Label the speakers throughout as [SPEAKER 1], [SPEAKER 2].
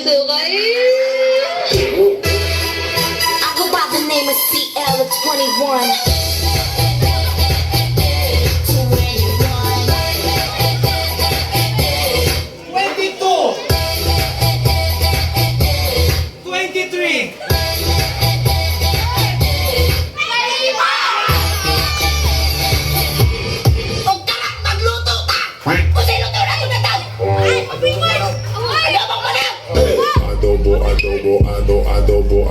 [SPEAKER 1] to kayo. I go by the name of CL of 21.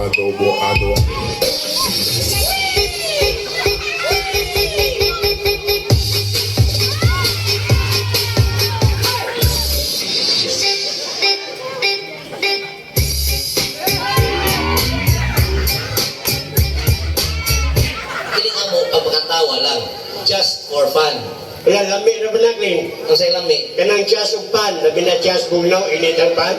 [SPEAKER 2] Adobo.
[SPEAKER 3] Pilingan mo kapagkatawa lang. Just for fun.
[SPEAKER 4] Wala, lami na balagling.
[SPEAKER 3] Kung sa'yo lang, may.
[SPEAKER 4] Kanang chas ug pan, labi na chas bugnaw, init ang pan.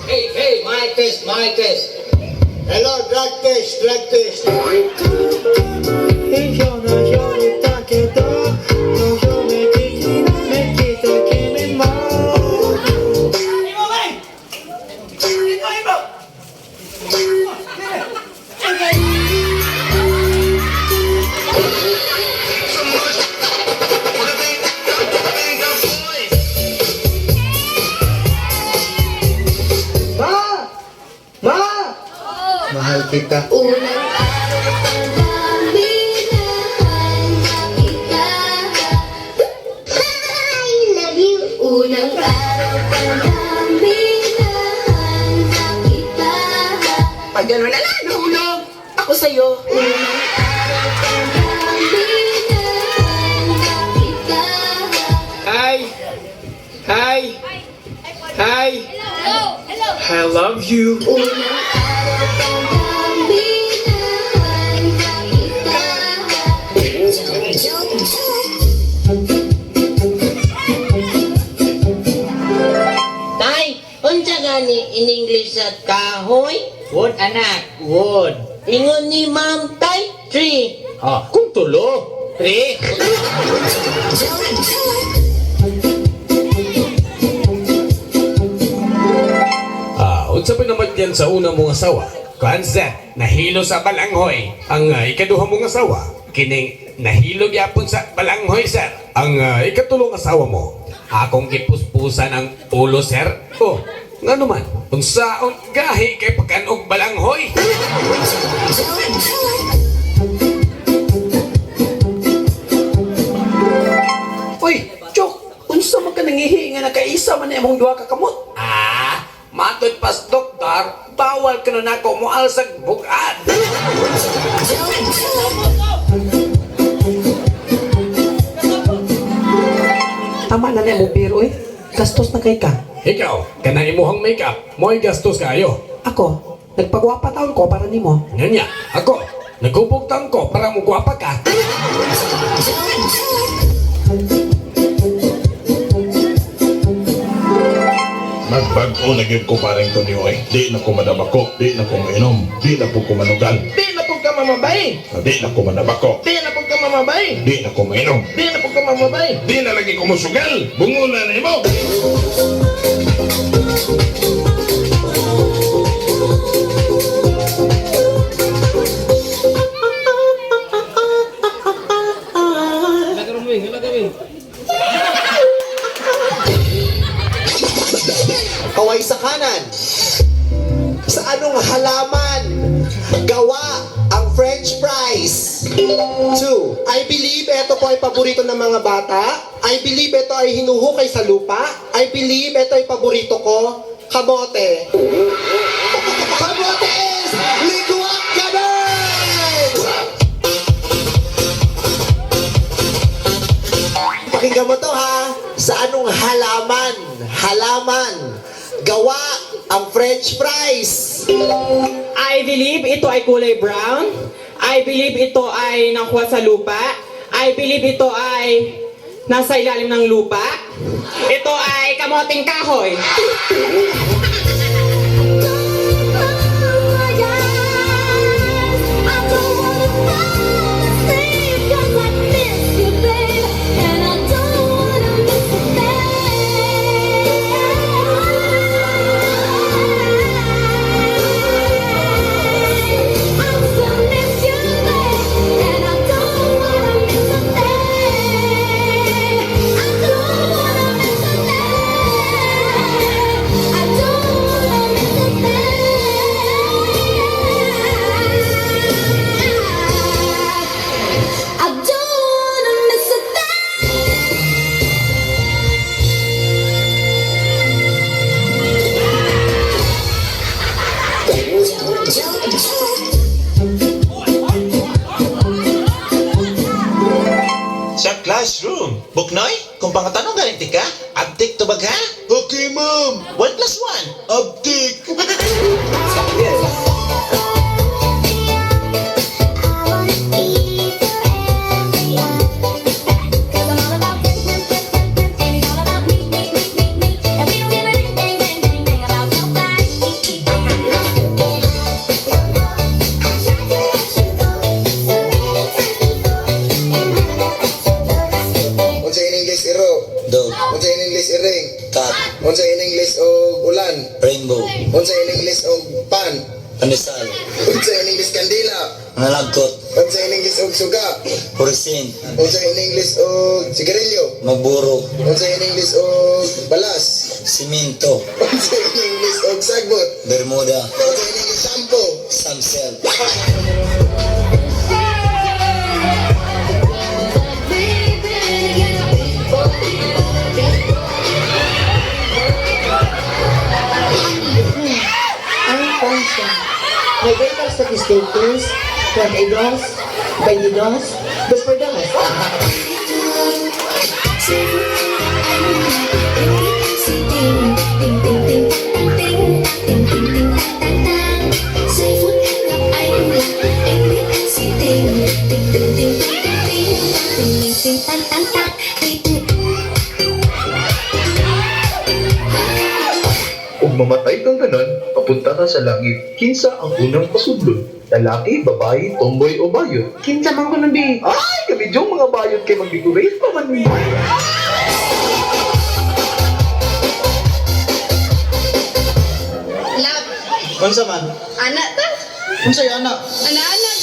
[SPEAKER 3] Hey, mic test.
[SPEAKER 4] Hello, drug test. Mahal kita.
[SPEAKER 1] Unang araw pa lang binahan kita. I love you. Unang araw pa lang binahan kita.
[SPEAKER 5] Pag gano'n na lang, nahulog ako sa'yo.
[SPEAKER 1] Unang araw pa lang binahan kita.
[SPEAKER 6] Hi, I love you.
[SPEAKER 1] Unang araw pa lang binahan kita.
[SPEAKER 7] Tay, unsa gani in English sa kahoy?
[SPEAKER 3] Wood, anak. Wood.
[SPEAKER 7] Ingon ni Ma'am Tay, tree.
[SPEAKER 3] Kung tulo. 3.
[SPEAKER 6] Unsa pa naman yan sa unang mong asawa? Kansa, nahilo sa balanghoy. Ang ikaduha mong asawa, kining nahilo yapon sa balanghoy, sir. Ang ikatulong asawa mo, akong gipuspusan ang ulo, sir. Oh, nga naman, unsaon gahi kay pagkanog balanghoy?
[SPEAKER 5] Uy, Chok, unsa man ka nangihi nga nakaisa man imong duha ka kamot?
[SPEAKER 6] Matod pas doktor, bawal ka na nako mo alsag bugad.
[SPEAKER 5] Tama na mo pero gastos na kay ka.
[SPEAKER 6] Ikaw, kanang imuhang makeup, mo'y gastos kayo.
[SPEAKER 5] Ako, nagpagwapa taon ko para nimo.
[SPEAKER 6] Nganya, ako, nagubugtang ko para mo gwapa ka.
[SPEAKER 2] Magbag-o na gyud ko parang to niyo eh. Di na ko madabako, di na ko mainom, di na po ko manugal,
[SPEAKER 5] Di na po ka mamabay.
[SPEAKER 2] di na ko madabako,
[SPEAKER 5] Di na po ka mamabay.
[SPEAKER 2] di na ko mainom,
[SPEAKER 5] Di na po ka mamabay.
[SPEAKER 2] di na lagi ko musugal. Bungulan na mo.
[SPEAKER 4] Kaway sa kanan. Sa anong halaman gawa ang French fries? 2. I believe ito po ay paborito ng mga bata. I believe ito ay hinuhukay sa lupa. I believe ito ay paborito ko. Kamote. Kamote is liguak kanan! Pakinggan mo to ha. Sa anong halaman gawa ang French fries?
[SPEAKER 8] I believe ito ay kulay brown. I believe ito ay nakuha sa lupa. I believe ito ay nasa ilalim ng lupa. Ito ay kamoting kahoy.
[SPEAKER 9] Sa classroom. Buknoy, kung pangatanong galing ka, abdik to bagha? Okay, ma'am. 1 plus 1. Abdik.
[SPEAKER 10] Unsa in English iro?
[SPEAKER 3] Dog.
[SPEAKER 10] Unsa in English iring?
[SPEAKER 3] Cat.
[SPEAKER 10] Unsa in English og ulan?
[SPEAKER 3] Rainbow.
[SPEAKER 10] Unsa in English og pan?
[SPEAKER 3] Pandesal.
[SPEAKER 10] Unsa in English kandila?
[SPEAKER 3] Nalagkot.
[SPEAKER 10] Unsa in English og suga?
[SPEAKER 3] Purisin.
[SPEAKER 10] Unsa in English og sigarilyo?
[SPEAKER 3] Magburo.
[SPEAKER 10] Unsa in English og balas?
[SPEAKER 3] Siminto.
[SPEAKER 10] Unsa in English og sagbot?
[SPEAKER 3] Bermuda.
[SPEAKER 10] Unsa in English shampoo?
[SPEAKER 3] Samsel.
[SPEAKER 11] Ang Ponce. May dental statistics, 22, 22, 2
[SPEAKER 10] Kung mamatay kang ganon, papunta ka sa langit. Kinsa ang unang pasudlod? Lalaki, babae, tomboy o bayot? Kinsa man ko nabi? Ay, kami diyong mga bayot kay mag-decorate pa man.
[SPEAKER 1] Love,
[SPEAKER 10] Unsa man?
[SPEAKER 1] anak ta?
[SPEAKER 10] Unsa yung anak?
[SPEAKER 1] Anak-anak.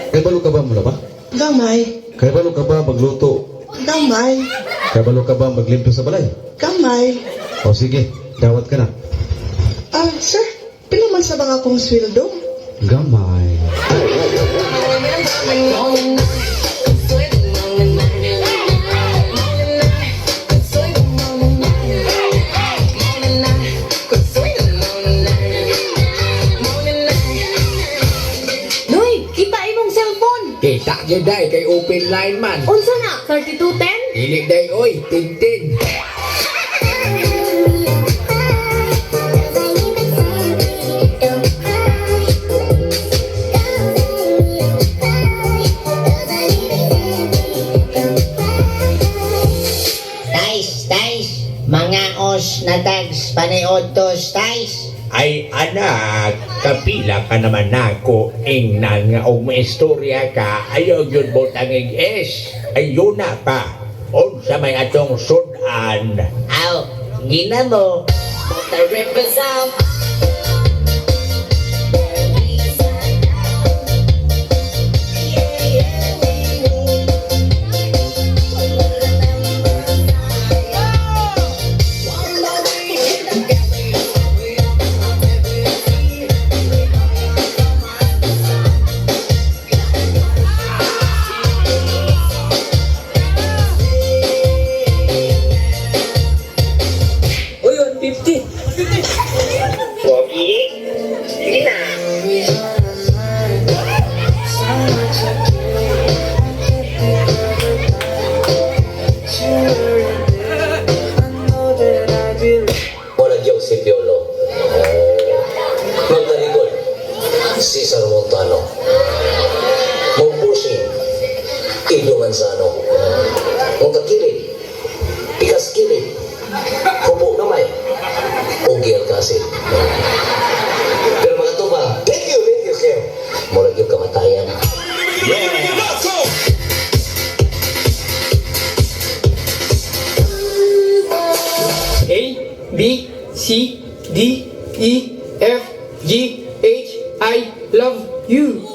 [SPEAKER 12] Kaya balo ka ba mula ba?
[SPEAKER 11] Gamay.
[SPEAKER 12] Kaya balo ka ba magluto?
[SPEAKER 11] Gamay.
[SPEAKER 12] Kaya balo ka ba maglimpyo sa balay?
[SPEAKER 11] Gamay.
[SPEAKER 12] O sige, dawat ka na.
[SPEAKER 11] Sir, pila man sa bang akong sweldo?
[SPEAKER 12] Gamay.
[SPEAKER 1] Noy, kita imong cellphone.
[SPEAKER 5] Kita yun day kay open line man.
[SPEAKER 1] Unsa na? 3210?
[SPEAKER 5] Dili day oy, tintin.
[SPEAKER 7] Tais, mga os na tags paniodtos, tais.
[SPEAKER 5] Ay anak, kapila ka naman nako ingnan nga og maistorya ka ayaw yun mo tanging es ayun na pa unsa may atong sudan.
[SPEAKER 7] Aw, ginamo.
[SPEAKER 1] The rivers of
[SPEAKER 5] Uy, 150.
[SPEAKER 8] B, C, D, E, F, G, H, I love you.